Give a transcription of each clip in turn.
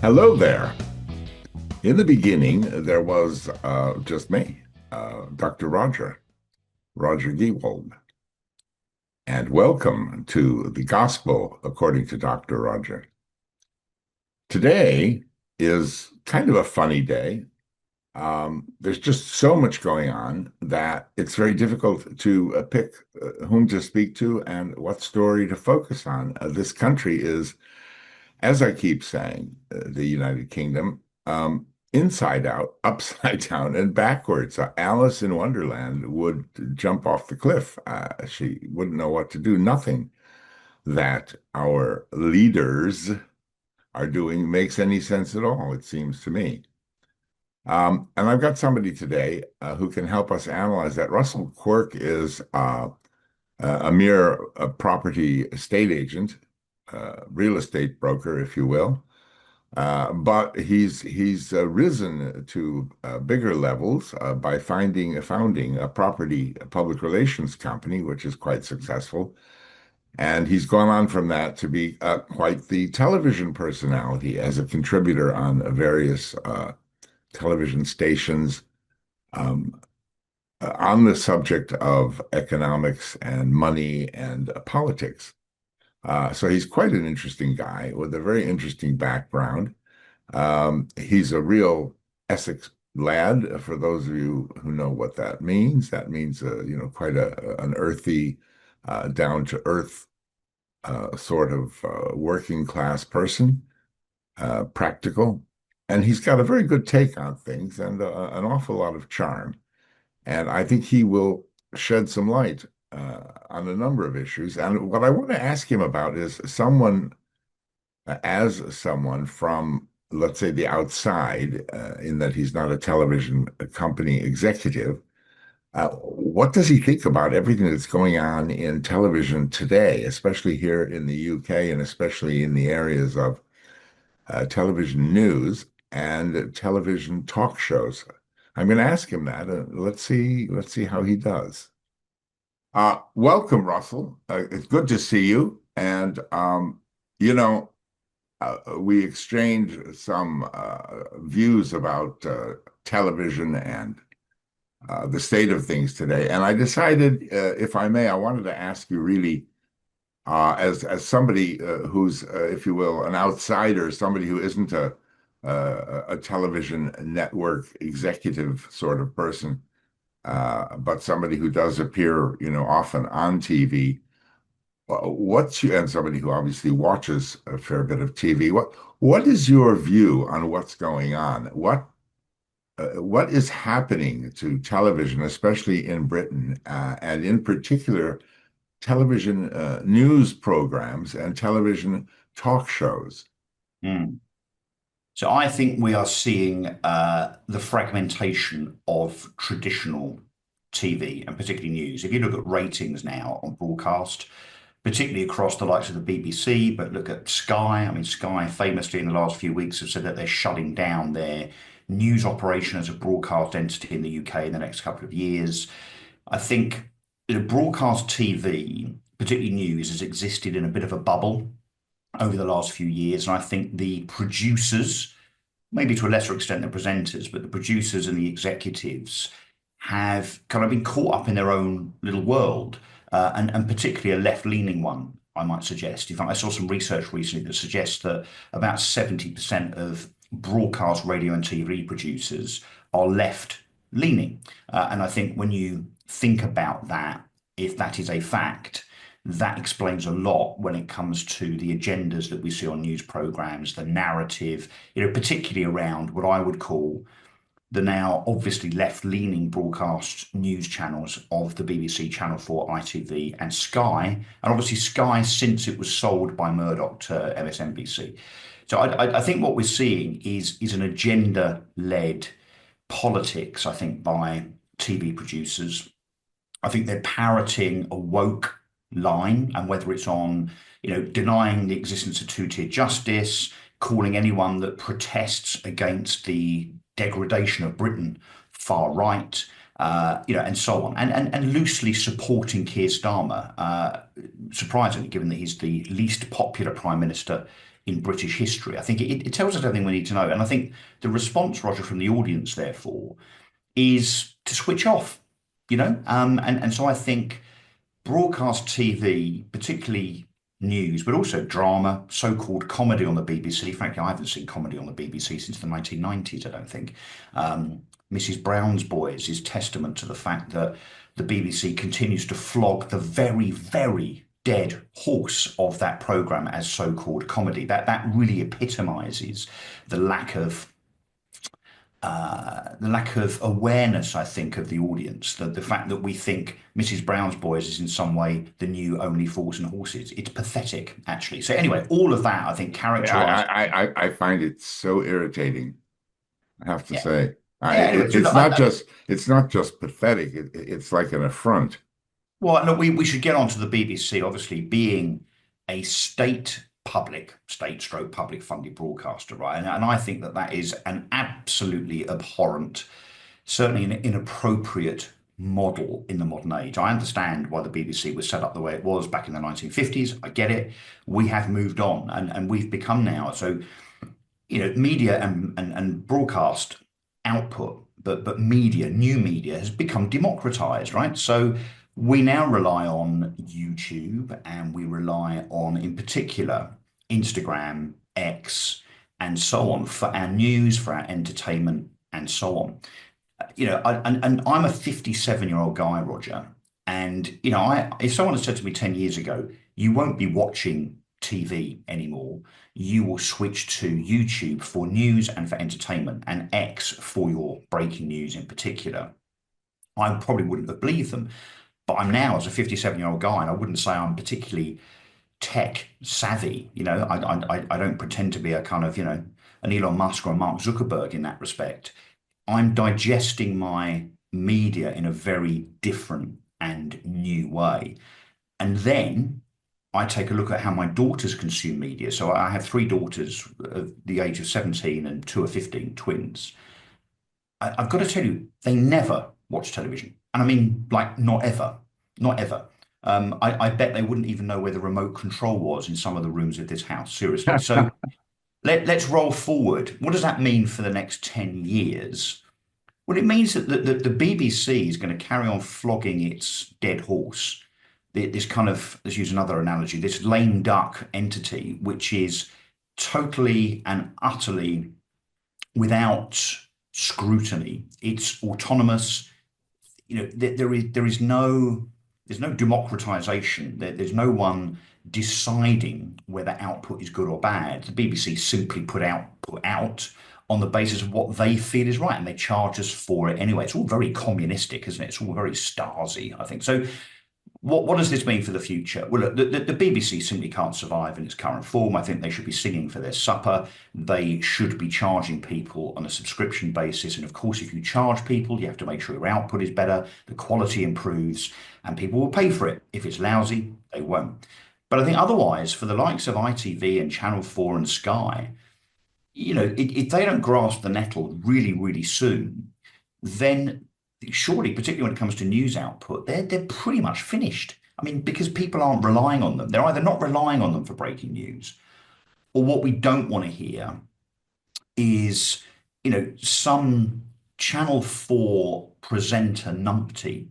Hello there. In the beginning, there was just me, Dr. Roger Gewald. And welcome to the Gospel according to Dr. Roger. Today is kind of a funny day. There's just so much going on that it's very difficult to pick whom to speak to and what story to focus on. This country is, as I keep saying, the United Kingdom, inside out, upside down, and backwards. Alice in Wonderland would jump off the cliff. She wouldn't know what to do. Nothing that our leaders are doing makes any sense at all, it seems to me. And I've got somebody today who can help us analyze that. Russell Quirk is a mere property estate agent, real estate broker, if you will. But he's risen to bigger levels by founding a public relations company, which is quite successful. And he's gone on from that to be quite the television personality as a contributor on various television stations on the subject of economics and money and politics. So he's quite an interesting guy with a very interesting background. He's a real Essex lad, for those of you who know what that means. That means, quite an earthy, down-to-earth sort of working class person, practical. And he's got a very good take on things and an awful lot of charm. And I think he will shed some light on a number of issues. And what I want to ask him about is as someone from, let's say, the outside, in that he's not a television company executive, what does he think about everything that's going on in television today, especially here in the UK and especially in the areas of television news and television talk shows? I'm going to ask him that. Let's see how he does. Welcome, Russell. It's good to see you. And you know, we exchanged some views about television and the state of things today. And I decided, if I may, I wanted to ask you really, as somebody who's, if you will, an outsider, somebody who isn't a television network executive sort of person, but somebody who does appear, often on TV. And somebody who obviously watches a fair bit of TV. What is your view on what's going on? What is happening to television, especially in Britain, and in particular, television news programs and television talk shows? Mm. So I think we are seeing the fragmentation of traditional TV and particularly news. If you look at ratings now on broadcast, particularly across the likes of the BBC, but look at Sky. I mean, Sky famously in the last few weeks have said that they're shutting down their news operation as a broadcast entity in the UK in the next couple of years. I think broadcast TV, particularly news, has existed in a bit of a bubble over the last few years. And I think the producers, maybe to a lesser extent the presenters, but the producers and the executives have kind of been caught up in their own little world, and particularly a left-leaning one, I might suggest. In fact, I saw some research recently that suggests that about 70% of broadcast radio and TV producers are left-leaning. And I think when you think about that, if that is a fact, that explains a lot when it comes to the agendas that we see on news programs, the narrative, particularly around what I would call the now obviously left-leaning broadcast news channels of the BBC, Channel 4, ITV, and Sky. And obviously Sky since it was sold by Murdoch to MSNBC. So I think what we're seeing is an agenda-led politics, I think, by TV producers. I think they're parroting a woke line, and whether it's on, denying the existence of two-tier justice, calling anyone that protests against the degradation of Britain far right, and so on, and loosely supporting Keir Starmer, surprisingly, given that he's the least popular prime minister in British history. I think it tells us everything we need to know. And I think the response, Roger, from the audience, therefore, is to switch off, and so I think broadcast TV, particularly news, but also drama, so-called comedy on the BBC. Frankly, I haven't seen comedy on the BBC since the 1990s, I don't think. Mrs. Brown's Boys is testament to the fact that the BBC continues to flog the very, very dead horse of that programme as so-called comedy. That really epitomizes the lack of awareness, I think, of the audience. The fact that we think Mrs. Brown's Boys is in some way the new Only Fools and Horses. It's pathetic, actually. So anyway, all of that, I think, characterized. I find it so irritating, I have to Yeah. say. Yeah. Anyway, so look, It's not just pathetic. It's like an affront. well, look, we should get on to the BBC, obviously being a state stroke public funded broadcaster, right? And I think that is an absolutely abhorrent, certainly an inappropriate model in the modern age. I understand why the BBC was set up the way it was back in the 1950s. I get it. We have moved on and we've become now. So, media and broadcast output, but media, new media has become democratized, right? So we now rely on YouTube and we rely on, in particular, Instagram, X, and so on for our news, for our entertainment, and so on. And I'm a 57-year-old guy, Roger. And, if someone had said to me 10 years ago, you won't be watching TV anymore, you will switch to YouTube for news and for entertainment, and X for your breaking news in particular, I probably wouldn't have believed them. But I'm now, as a 57-year-old guy, and I wouldn't say I'm particularly tech savvy. I don't pretend to be a kind of, an Elon Musk or a Mark Zuckerberg in that respect. I'm digesting my media in a very different and new way. And then I take a look at how my daughters consume media. So I have three daughters of the age of 17 and two are 15, twins. I've got to tell you, they never watch television. And I mean, like, not ever, not ever. I bet they wouldn't even know where the remote control was in some of the rooms of this house, seriously. So let's roll forward. What does that mean for the next 10 years? Well, it means that the BBC is going to carry on flogging its dead horse. This kind of, let's use another analogy, this lame duck entity, which is totally and utterly without scrutiny. It's autonomous. There's no democratization. There's no one deciding whether output is good or bad. The BBC simply put out on the basis of what they feel is right, and they charge us for it anyway. It's all very communistic, isn't it? It's all very Stasi, I think. So what does this mean for the future? Well, look, the BBC simply can't survive in its current form. I think they should be singing for their supper. They should be charging people on a subscription basis. And of course, if you charge people, you have to make sure your output is better, the quality improves, and people will pay for it. If it's lousy, they won't. But I think otherwise, for the likes of ITV and Channel 4 and Sky, if they don't grasp the nettle really, really soon, then surely, particularly when it comes to news output, they're pretty much finished. I mean, because people aren't relying on them. They're either not relying on them for breaking news, or what we don't want to hear is, some Channel 4 presenter numpty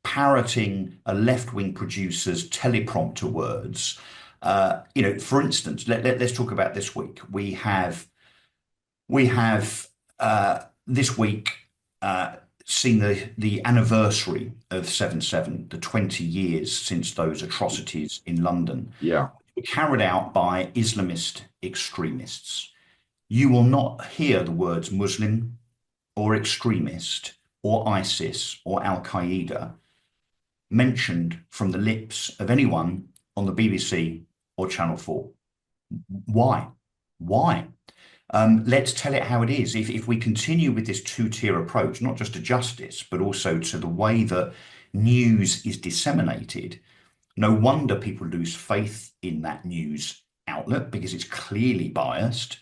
parroting a left-wing producer's teleprompter words. For instance, let's talk about this week. We have this week seen the anniversary of 7/7, the 20 years since those atrocities in London, Yeah. carried out by Islamist extremists. You will not hear the words Muslim or extremist or ISIS or Al Qaeda mentioned from the lips of anyone on the BBC or Channel 4. Why? Why? Let's tell it how it is. If we continue with this two-tier approach, not just to justice, but also to the way that news is disseminated, no wonder people lose faith in that news outlet because it's clearly biased,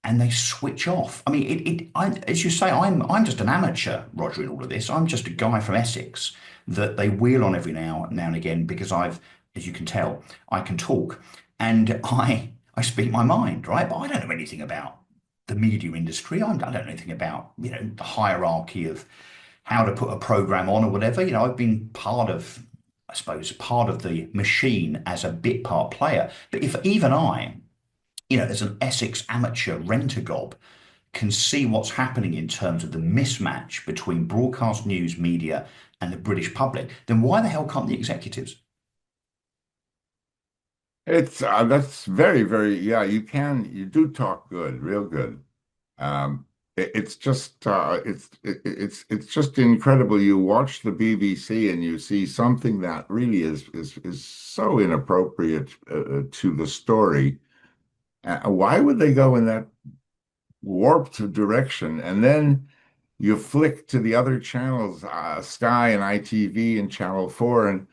and they switch off. I mean, as you say, I'm just an amateur, Roger, in all of this. I'm just a guy from Essex that they wheel on every now and again because as you can tell, I can talk, and I speak my mind, right? But I don't know anything about the media industry. I don't know anything about, the hierarchy of how to put a program on or whatever. I've been part of, I suppose, part of the machine as a bit part player. But if even I, as an Essex amateur rent-a-gob, can see what's happening in terms of the mismatch between broadcast news media and the British public, then why the hell can't the executives? It's that's very, very, yeah, you do talk good, real good. It's just it's just incredible. You watch the BBC and you see something that really is so inappropriate to the story. Why would they go in that warped direction? And then you flick to the other channels, Sky and ITV and Channel 4, and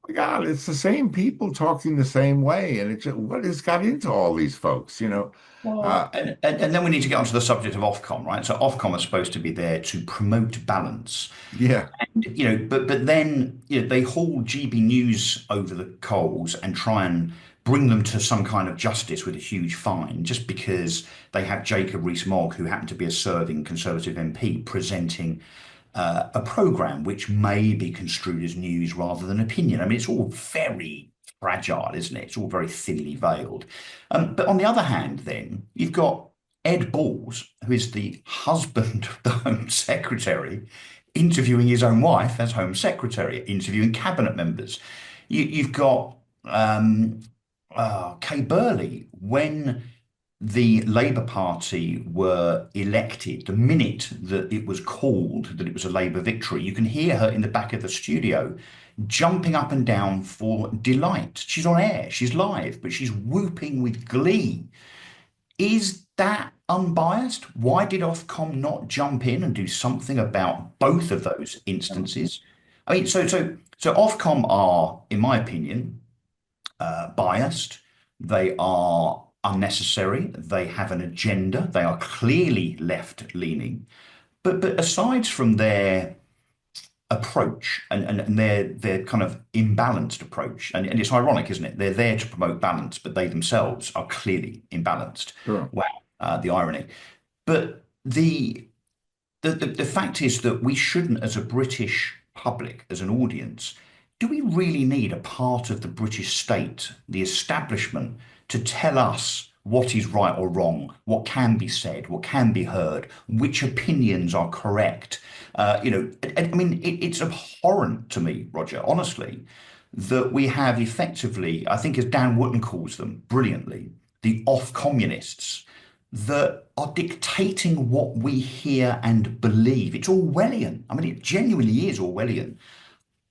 my God, it's the same people talking the same way. And what has got into all these folks, you know? Uh, Well, and then we need to get onto the subject of Ofcom, right? So Ofcom is supposed to be there to promote balance. yeah. And, but then, they haul GB News over the coals and try and bring them to some kind of justice with a huge fine just because they have Jacob Rees-Mogg, who happened to be a serving Conservative MP, presenting a program which may be construed as news rather than opinion. I mean, it's all very fragile, isn't it? It's all very thinly veiled. But on the other hand, then you've got Ed Balls, who is the husband of the Home Secretary, interviewing his own wife as Home Secretary, interviewing cabinet members. You've got Kay Burley when the Labour Party were elected, the minute that it was called that it was a Labour victory, you can hear her in the back of the studio jumping up and down for delight. She's on air, she's live, but she's whooping with glee. Is that unbiased? Why did Ofcom not jump in and do something about both of those instances? I mean, so Ofcom are, in my opinion, biased. They are unnecessary. They have an agenda. They are clearly left-leaning. But aside from their approach and their kind of imbalanced approach, and it's ironic, isn't it? They're there to promote balance, but they themselves are clearly imbalanced. Sure. Wow, the irony. But the fact is that we shouldn't, as a British public, as an audience, do we really need a part of the British state, the establishment, to tell us what is right or wrong, what can be said, what can be heard, which opinions are correct? I mean, it's abhorrent to me, Roger, honestly, that we have effectively, I think as Dan Wootton calls them brilliantly, the off communists that are dictating what we hear and believe. It's Orwellian. I mean, it genuinely is Orwellian.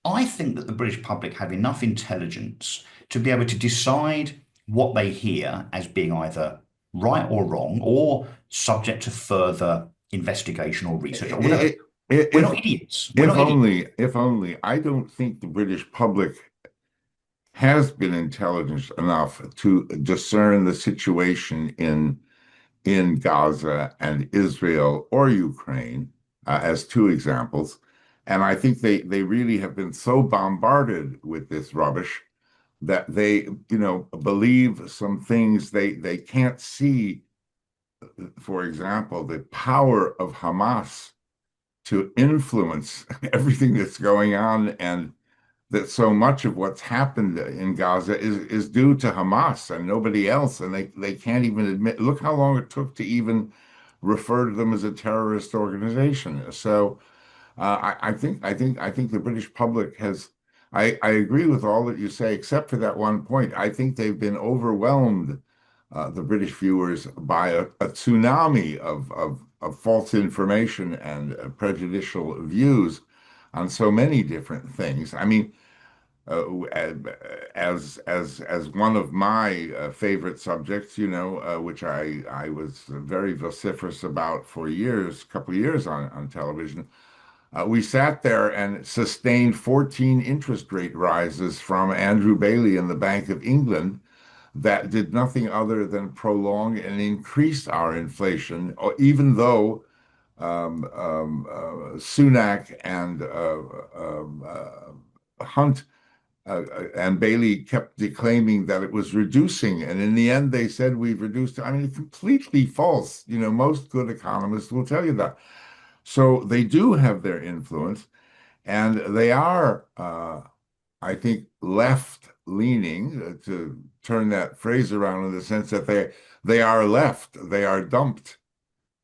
I think that the British public have enough intelligence to be able to decide what they hear as being either right or wrong or subject to further investigation or research or whatever. I- We're If not idiots. We're if not idiots. only if only I don't think the British public has been intelligent enough to discern the situation in Gaza and Israel or Ukraine as two examples. And I think they really have been so bombarded with this rubbish that they, believe some things they can't see. For example, the power of Hamas to influence everything that's going on, and that so much of what's happened in Gaza is due to Hamas and nobody else. And they can't even admit, look how long it took to even refer to them as a terrorist organization. So I think the British public has. I agree with all that you say, except for that one point. I think they've been overwhelmed, the British viewers, by a tsunami of false information and prejudicial views on so many different things. I mean, as one of my favorite subjects, which I was very vociferous about for years, couple of years on television. We sat there and sustained 14 interest rate rises from Andrew Bailey and the Bank of England that did nothing other than prolong and increase our inflation, even though Sunak and Hunt and Bailey kept declaiming that it was reducing. And in the end, they said we've reduced. I mean, completely false. Most good economists will tell you that. So they do have their influence, and they are, I think, left leaning, to turn that phrase around, in the sense that they are left, they are dumped.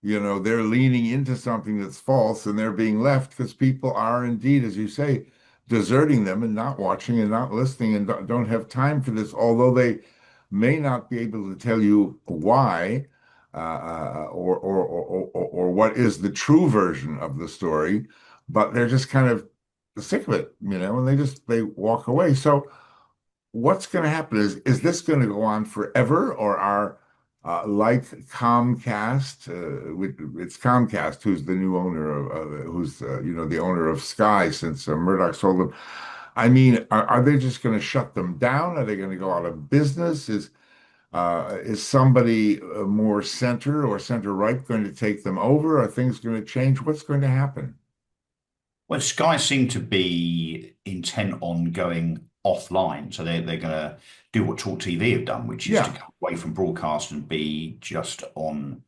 They're leaning into something that's false, and they're being left because people are indeed, as you say, deserting them and not watching and not listening, and don't have time for this, although they may not be able to tell you why, or what is the true version of the story, but they're just kind of sick of it, and they walk away. So what's going to happen is this going to go on forever, or are, like Comcast, it's Comcast who's the new owner who's the owner of Sky, since Murdoch sold them. I mean, are they just going to shut them down? Are they going to go out of business? Is somebody more center or center right going to take them over? Are things going to change? What's going to happen? Well, Sky seem to be intent on going offline, so they're going to do what Talk TV have done, which is to Yeah. come away from broadcast and be just on,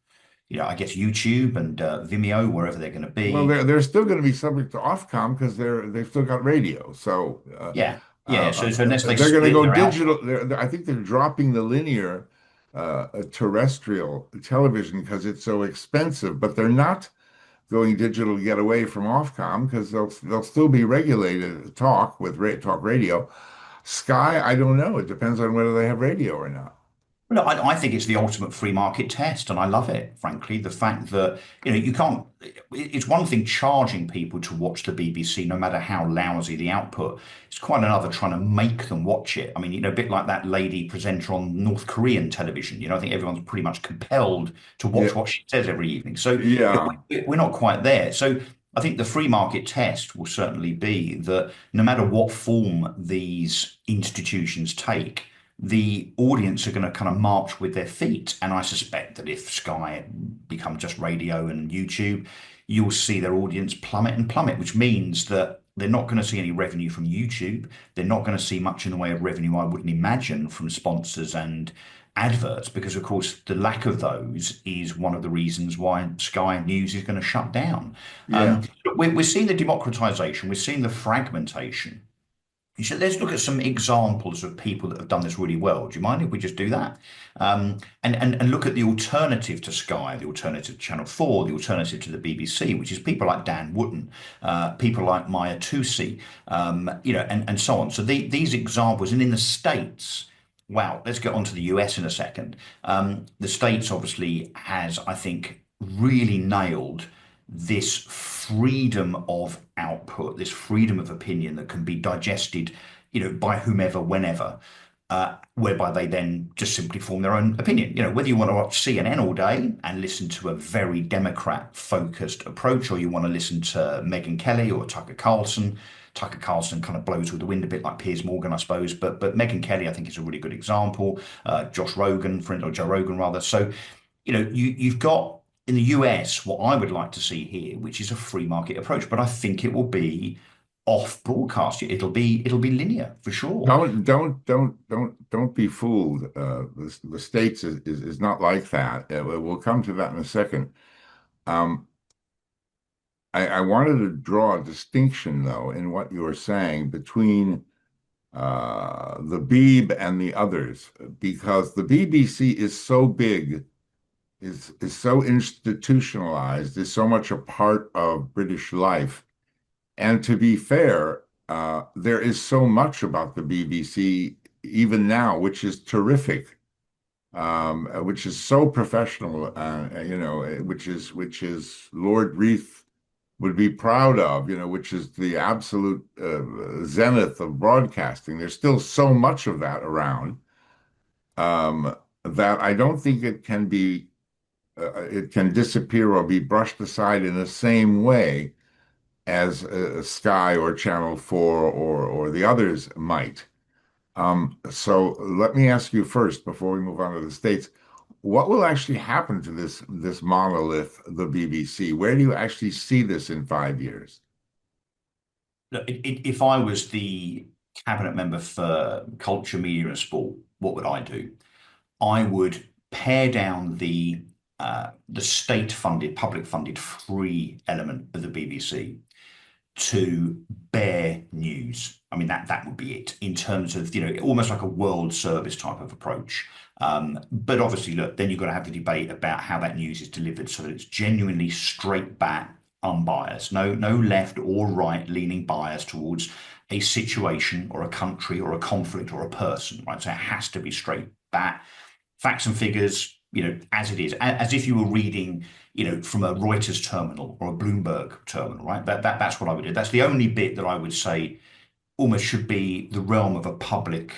I guess YouTube and Vimeo, wherever they're going to Well, be. they're still going to be subject to Ofcom because they've still got radio. So Yeah, yeah. So unless they they're going to split go their digital. output. I think they're dropping the linear terrestrial television because it's so expensive, but they're not going digital to get away from Ofcom because they'll still be regulated talk with talk radio. Sky, I don't know. It depends on whether they have radio or not. Well, look, I think it's the ultimate free market test, and I love it, frankly. The fact that, you can't, it's one thing charging people to watch the BBC, no matter how lousy the output. It's quite another trying to make them watch it. I mean, a bit like that lady presenter on North Korean television. I think everyone's pretty much compelled to watch Yeah, what she says every evening. So yeah, we're not quite there. So I think the free market test will certainly be that no matter what form these institutions take, the audience are going to kind of march with their feet. And I suspect that if Sky become just radio and YouTube, you'll see their audience plummet and plummet, which means that they're not going to see any revenue from YouTube. They're not going to see much in the way of revenue, I wouldn't imagine, from sponsors and adverts, because of course the lack of those is one of the reasons why Sky News is going to shut down. yeah. We're seeing the democratization, we're seeing the fragmentation. You should, let's look at some examples of people that have done this really well. Do you mind if we just do that? And look at the alternative to Sky, the alternative to Channel 4, the alternative to the BBC, which is people like Dan Wootton, people like Maya Tusi, and so on. So these examples, and in the States, wow, let's get on to the US in a second. The States obviously has, I think, really nailed this freedom of output, this freedom of opinion that can be digested, by whomever, whenever, whereby they then just simply form their own opinion. Whether you want to watch CNN all day and listen to a very Democrat-focused approach, or you want to listen to Megyn Kelly or Tucker Carlson. Tucker Carlson kind of blows with the wind a bit like Piers Morgan, I suppose, but Megyn Kelly, I think, is a really good example. Josh Rogan, or Joe Rogan rather. So you've got in the US what I would like to see here, which is a free market approach, but I think it will be off broadcast. It'll be linear for sure. Don't be fooled. The States is not like that. We'll come to that in a second. Um, I wanted to draw a distinction, though, in what you were saying between the Beeb and the others, because the BBC is so big, is so institutionalized, is so much a part of British life. And to be fair, there is so much about the BBC even now, which is terrific, which is so professional, which is Lord Reith would be proud of, which is the absolute zenith of broadcasting. There's still so much of that around, that I don't think it can disappear or be brushed aside in the same way as Sky or Channel 4 or the others might. So let me ask you first, before we move on to the States, what will actually happen to this monolith, the BBC? Where do you actually see this in 5 years? Look, if I was the cabinet member for culture, media, and sport, what would I do? I would pare down the state-funded, public-funded, free element of the BBC to bare news. I mean, that would be it in terms of, almost like a world service type of approach. But obviously, look, then you've got to have the debate about how that news is delivered so that it's genuinely straight back, unbiased, no left or right leaning bias towards a situation or a country or a conflict or a person, right? So it has to be straight back, facts and figures, as it is, as if you were reading, from a Reuters terminal or a Bloomberg terminal, right? That's what I would do. That's the only bit that I would say almost should be the realm of a public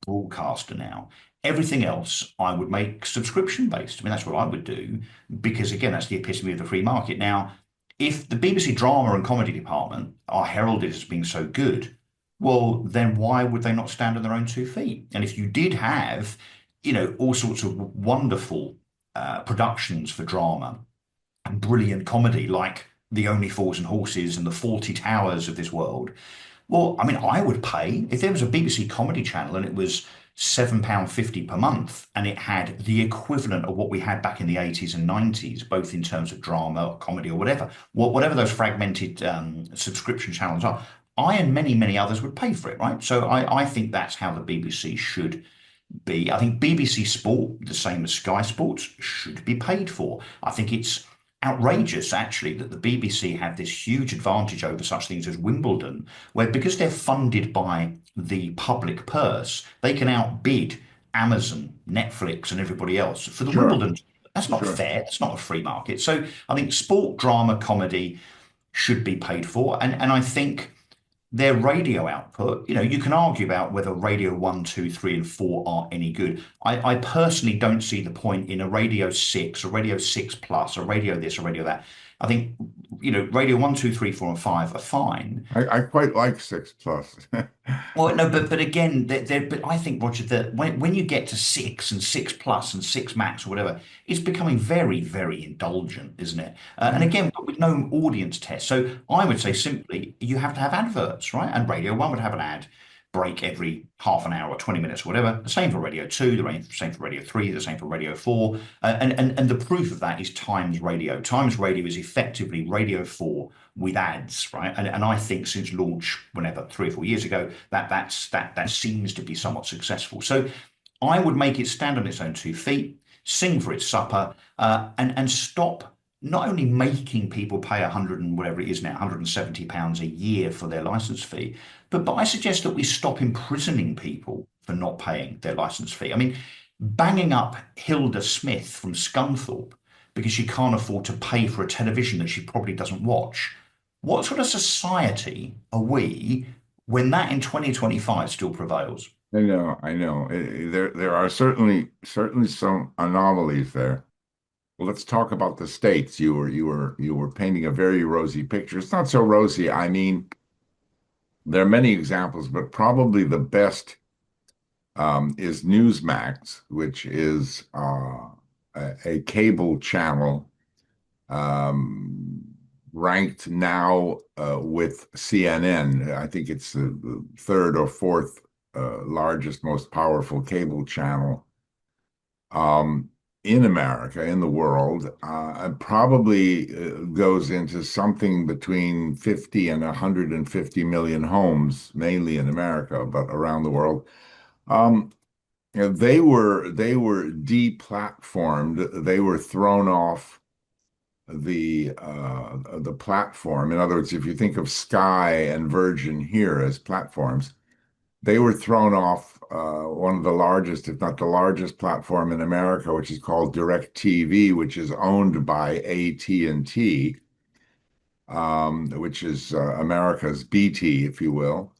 broadcaster now. Everything else I would make subscription based. I mean, that's what I would do because, again, that's the epitome of the free market. Now, if the BBC drama and comedy department are heralded as being so good, well, then why would they not stand on their own 2 feet? And if you did have, all sorts of wonderful productions for drama and brilliant comedy like The Only Fools and Horses and the Fawlty Towers of this world, well, I mean, I would pay if there was a BBC comedy channel and it was £7.50 per month and it had the equivalent of what we had back in the 80s and 90s, both in terms of drama, or comedy, or whatever, whatever those fragmented subscription channels are. I and many, many others would pay for it, right? So I think that's how the BBC should be. I think BBC Sport, the same as Sky Sports, should be paid for. I think it's outrageous, actually, that the BBC have this huge advantage over such things as Wimbledon, where because they're funded by the public purse, they can outbid Amazon, Netflix, and everybody else for the Sure, Wimbledon. That's not sure. fair. That's not a free market. So I think sport, drama, comedy should be paid for. And I think their radio output, you can argue about whether radio one, two, three, and four are any good. I personally don't see the point in a radio six, a radio six plus, a radio this, a radio that. I think, radio one, two, three, four, and five are fine. I quite like 6 plus. Well, no, but again, but I think, Roger, that when you get to six and six plus and six max or whatever, it's becoming very, very indulgent, isn't it? And Mhm. again, but with no audience test. So I would say simply, you have to have adverts, right? And Radio One would have an ad break every half an hour or 20 minutes or whatever. The same for Radio Two, the same for Radio Three, the same for Radio Four. And the proof of that is Times Radio. Times Radio is effectively Radio Four with ads, right? And I think since launch, whenever 3 or 4 years ago, that seems to be somewhat successful. So I would make it stand on its own 2 feet, sing for its supper, and stop not only making people pay 100 and whatever it is now, £170 a year for their license fee, but I suggest that we stop imprisoning people for not paying their license fee. I mean, banging up Hilda Smith from Scunthorpe because she can't afford to pay for a television that she probably doesn't watch. What sort of society are we when that in 2025 still prevails? I know, I know. There are certainly some anomalies there. Well, let's talk about the states. You were painting a very rosy picture. It's not so rosy. I mean, there are many examples, but probably the best is Newsmax, which is a cable channel um, ranked now with CNN. I think it's the third or fourth largest, most powerful cable channel um, in America, in the world. Probably goes into something between 50 and 150 million homes, mainly in America, but around the world. Um, they were deplatformed. They were thrown off the platform. In other words, if you think of Sky and Virgin here as platforms, they were thrown off one of the largest, if not the largest platform in America, which is called DirecTV, which is owned by AT&T, which is America's BT, if you will.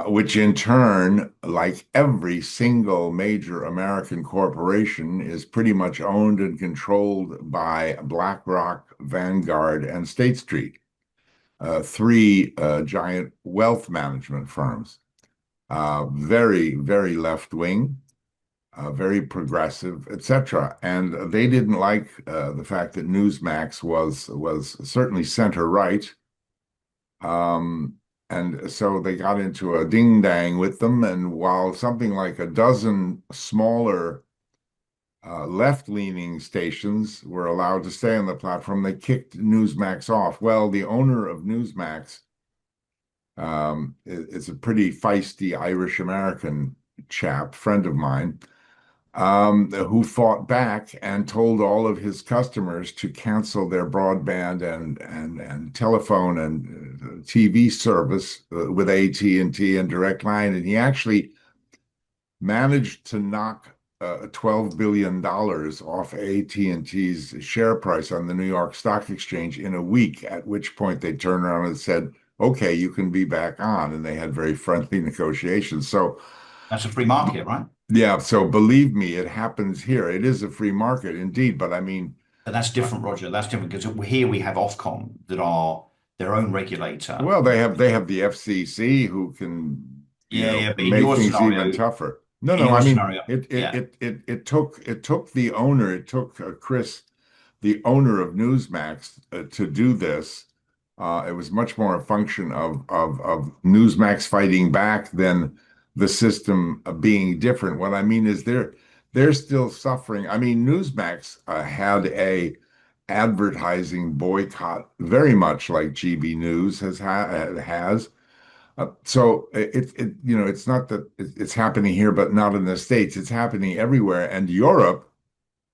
Which in turn, like every single major American corporation, is pretty much owned and controlled by BlackRock, Vanguard, and State Street, three giant wealth management firms. Very, very left wing, very progressive, etc. And they didn't like the fact that Newsmax was certainly center right. Um, And so they got into a ding dang with them. And while something like a dozen smaller left-leaning stations were allowed to stay on the platform, they kicked Newsmax off. Well, the owner of Newsmax is a pretty feisty Irish American chap, friend of mine, who fought back and told all of his customers to cancel their broadband and telephone and TV service with AT&T and Direct Line. And he actually managed to knock $12 billion off AT&T's share price on the New York Stock Exchange in a week, at which point they turned around and said, okay, you can be back on. And they had very friendly negotiations. So, That's a free market, right? yeah, so believe me, it happens here. It is a free market indeed. But I mean, But that's uh, different, Roger. That's different because here we have Ofcom that are their own regulator. well, they have the FCC who can, Yeah, yeah. But in make your things even scenario, tougher. No, in no, I your mean, scenario, it yeah, it it it took the owner, it took Chris, the owner of Newsmax, to do this. It was much more a function of Newsmax fighting back than the system being different. What I mean is they're still suffering. I mean, Newsmax had a advertising boycott, very much like GB News has. So it's not that it's happening here, but not in the States. It's happening everywhere, and Europe,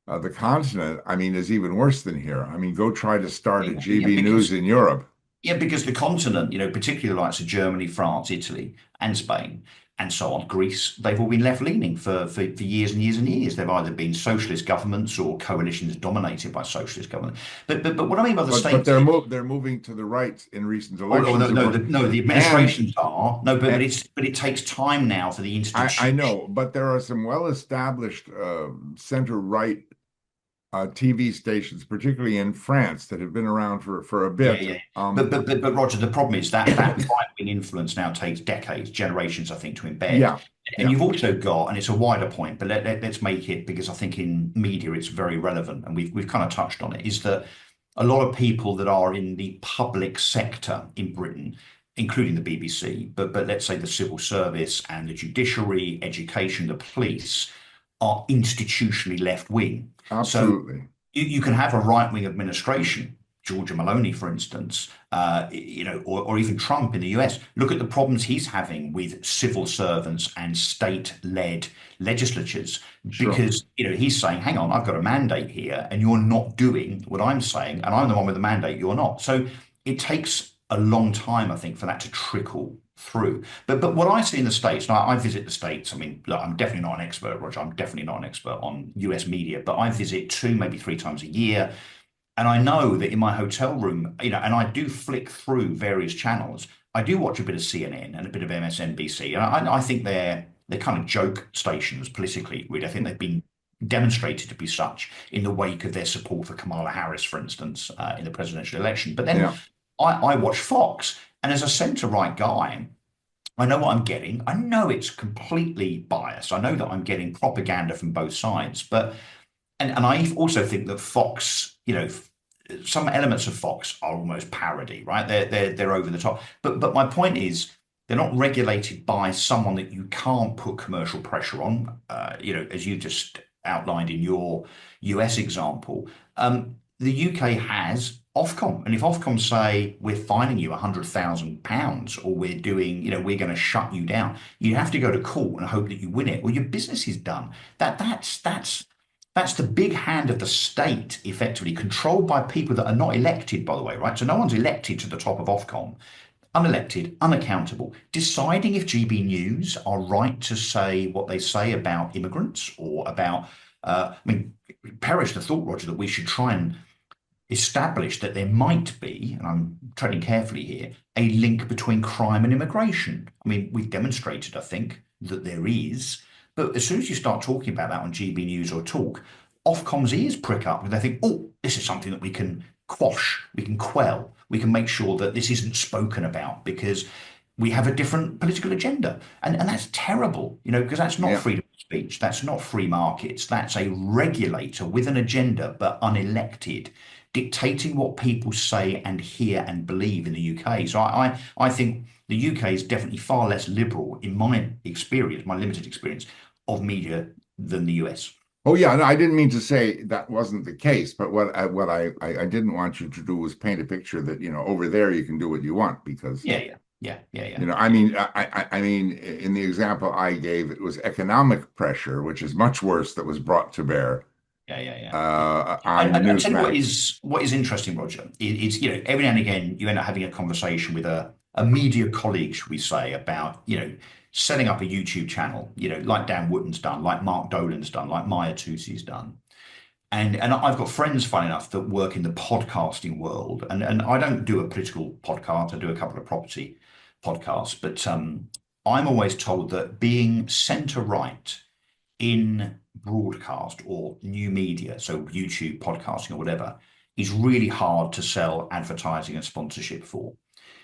the continent, I mean, is even worse than here. I mean, go try to start a yeah, yeah. GB News in Europe. Because the continent, particularly the likes of Germany, France, Italy, and Spain, and so on, Greece, they've all been left-leaning for years and years and years. They've either been socialist governments or coalitions dominated by socialist government. But what I mean by the But states is, they're moving to the right in recent oh no, elections, of no, course. no, the And administrations are no, but and it takes time now for the I institution. know, but there are some well-established center right TV stations, particularly in France, that have been around for a Yeah, bit. yeah. But Roger, the problem is that right-wing influence now takes decades, generations, I think, to embed. Yeah, And yeah, you've also got, and it's a wider point, but let's make it because I think in media it's very relevant, and we've kind of touched on it, is that a lot of people that are in the public sector in Britain, including the BBC, but let's say the civil service and the judiciary, education, the police, are institutionally left wing. So absolutely. you can have a right wing administration, Georgia Maloney, for instance, or even Trump in the US. Look at the problems he's having with civil servants and state led legislatures Sure. because, he's saying, hang on, I've got a mandate here and you're not doing what I'm saying, and I'm the one with the mandate, you're not. So it takes a long time, I think, for that to trickle through. But what I see in the States, and I visit the States, I mean, look, I'm definitely not an expert, Roger. I'm definitely not an expert on US media, but I visit two, maybe three times a year. And I know that in my hotel room, and I do flick through various channels. I do watch a bit of CNN and a bit of MSNBC. And I think they're kind of joke stations politically, really. I think they've been demonstrated to be such in the wake of their support for Kamala Harris, for instance, in the presidential election. But then Yeah. I watch Fox. And as a centre right guy, I know what I'm getting. I know it's completely biased. I know that I'm getting propaganda from both sides. And I also think that Fox, some elements of Fox are almost parody, right? They're over the top. But my point is, they're not regulated by someone that you can't put commercial pressure on. As you just outlined in your US example, the UK has Ofcom, and if Ofcom say we're fining you £100,000 or we're doing, we're going to shut you down, you have to go to court and hope that you win it, or your business is done. That's the big hand of the state, effectively controlled by people that are not elected, by the way, right? So no one's elected to the top of Ofcom, unelected, unaccountable, deciding if GB News are right to say what they say about immigrants or about, I mean, perish the thought, Roger, that we should try and establish that there might be, and I'm treading carefully here, a link between crime and immigration. I mean, we've demonstrated, I think, that there is. But as soon as you start talking about that on GB News or Talk, Ofcom's ears prick up and they think, oh, this is something that we can quash, we can quell, we can make sure that this isn't spoken about because we have a different political agenda. And that's terrible, because that's not Yeah. freedom of speech, that's not free markets, that's a regulator with an agenda but unelected dictating what people say and hear and believe in the UK. So I think the UK is definitely far less liberal in my experience, my limited experience of media than the US. Oh yeah, no, I didn't mean to say that wasn't the case, but what I didn't want you to do was paint a picture that, over there you can do what you want because, Yeah, yeah, yeah, yeah, yeah, I mean, I mean, in the example I gave, it was economic pressure, which is much worse, that was brought to bear yeah, yeah, yeah, yeah. on the I tell you Newsmax. what is interesting, Roger, is every now and again you end up having a conversation with a media colleague, should we say, about setting up a YouTube channel, like Dan Wootton's done, like Mark Dolan's done, like Maya Tusi's done. And I've got friends, fun enough, that work in the podcasting world. And I don't do a political podcast. I do a couple of property podcasts. But I'm always told that being centre right in broadcast or new media, so YouTube, podcasting, or whatever, is really hard to sell advertising and sponsorship for.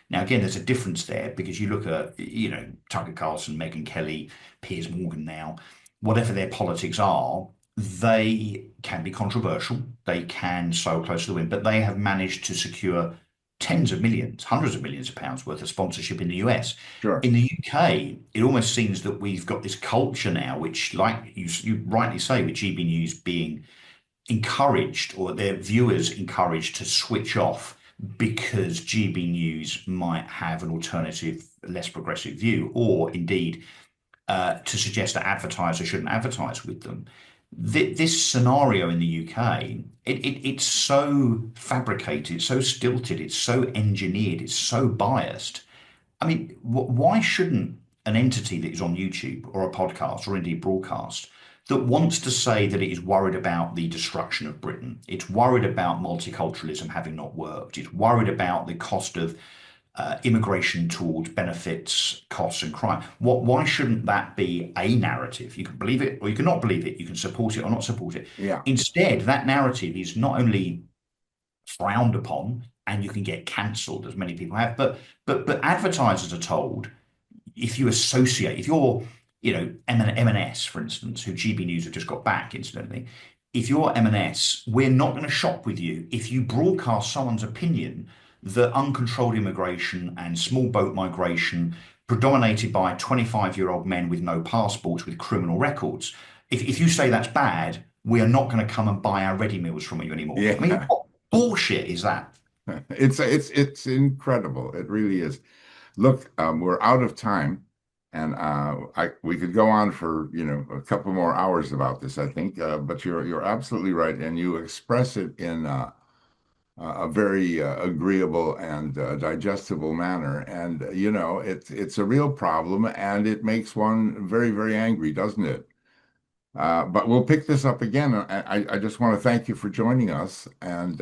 Now, again, there's a difference there because you look at, Tucker Carlson, Megyn Kelly, Piers Morgan now, whatever their politics are, they can be controversial. They can sow close to the wind, but they have managed to secure tens of millions, hundreds of millions of pounds worth of sponsorship in the US. Sure. In the UK, it almost seems that we've got this culture now, which, like you rightly say, with GB News being encouraged or their viewers encouraged to switch off because GB News might have an alternative, less progressive view, or indeed to suggest that advertisers shouldn't advertise with them. This scenario in the UK, it's so fabricated, so stilted, it's so engineered, it's so biased. I mean, why shouldn't an entity that is on YouTube or a podcast or indeed broadcast that wants to say that it is worried about the destruction of Britain, it's worried about multiculturalism having not worked, it's worried about the cost of immigration towards benefits, costs, and crime. Why shouldn't that be a narrative? You can believe it or you cannot believe it. You can support it or not support it. Yeah. Instead, that narrative is not only frowned upon and you can get cancelled, as many people have, but advertisers are told if you associate, if you're, M&S, for instance, who GB News have just got back, incidentally, if you're M&S, we're not going to shop with you if you broadcast someone's opinion that uncontrolled immigration and small boat migration, predominated by 25-year-old men with no passports with criminal records, if you say that's bad, we are not going to come and buy our ready meals from you anymore. I mean, Yeah. what bullshit is that? It's incredible. It really is. Look, we're out of time, and we could go on for a couple more hours about this, I think. But you're absolutely right, and you express it in a very agreeable and digestible manner. And it's a real problem, and it makes one very, very angry, doesn't it? But we'll pick this up again. I just want to thank you for joining us, and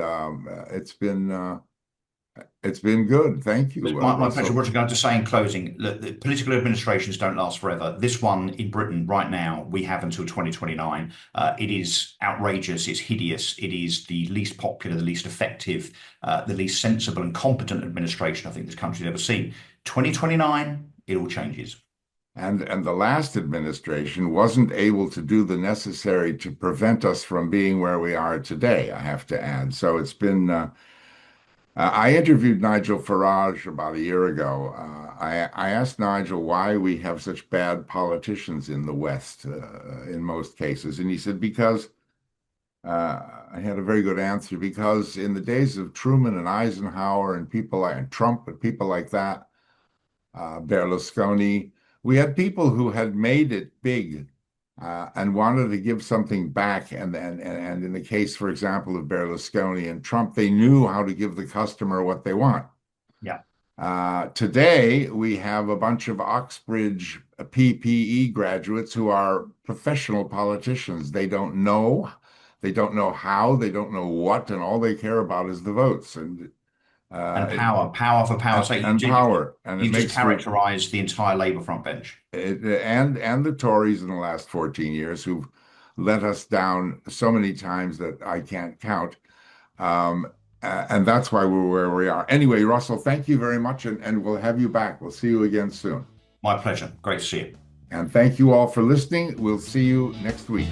it's been good. Thank It was you, my pleasure. Russell. What I'm going to say in closing, look, the political administrations don't last forever. This one in Britain right now, we have until 2029. It is outrageous. It's hideous. It is the least popular, the least effective, the least sensible and competent administration I think this country's ever seen. 2029, it all changes. And the last administration wasn't able to do the necessary to prevent us from being where we are today, I have to add. So it's been I interviewed Nigel Farage about a year ago. I asked Nigel why we have such bad politicians in the West in most cases. And he said, because I had a very good answer, because in the days of Truman and Eisenhower and people like and Trump and people like that, Berlusconi, we had people who had made it big and wanted to give something back. And in the case, for example, of Berlusconi and Trump, they knew how to give the customer what they want. Yeah. Today, we have a bunch of Oxbridge PPE graduates who are professional politicians. They don't know how, they don't know what, and all they care about is the votes And it, power for power's sake. and power. And it You've just makes for characterised the entire Labour front bench. and the Tories in the last 14 years who've let us down so many times that I can't count. And that's why we're where we are. Anyway, Russell, thank you very much, and we'll have you back. We'll see you again soon. My pleasure. Great to see you. And thank you all for listening. We'll see you next week.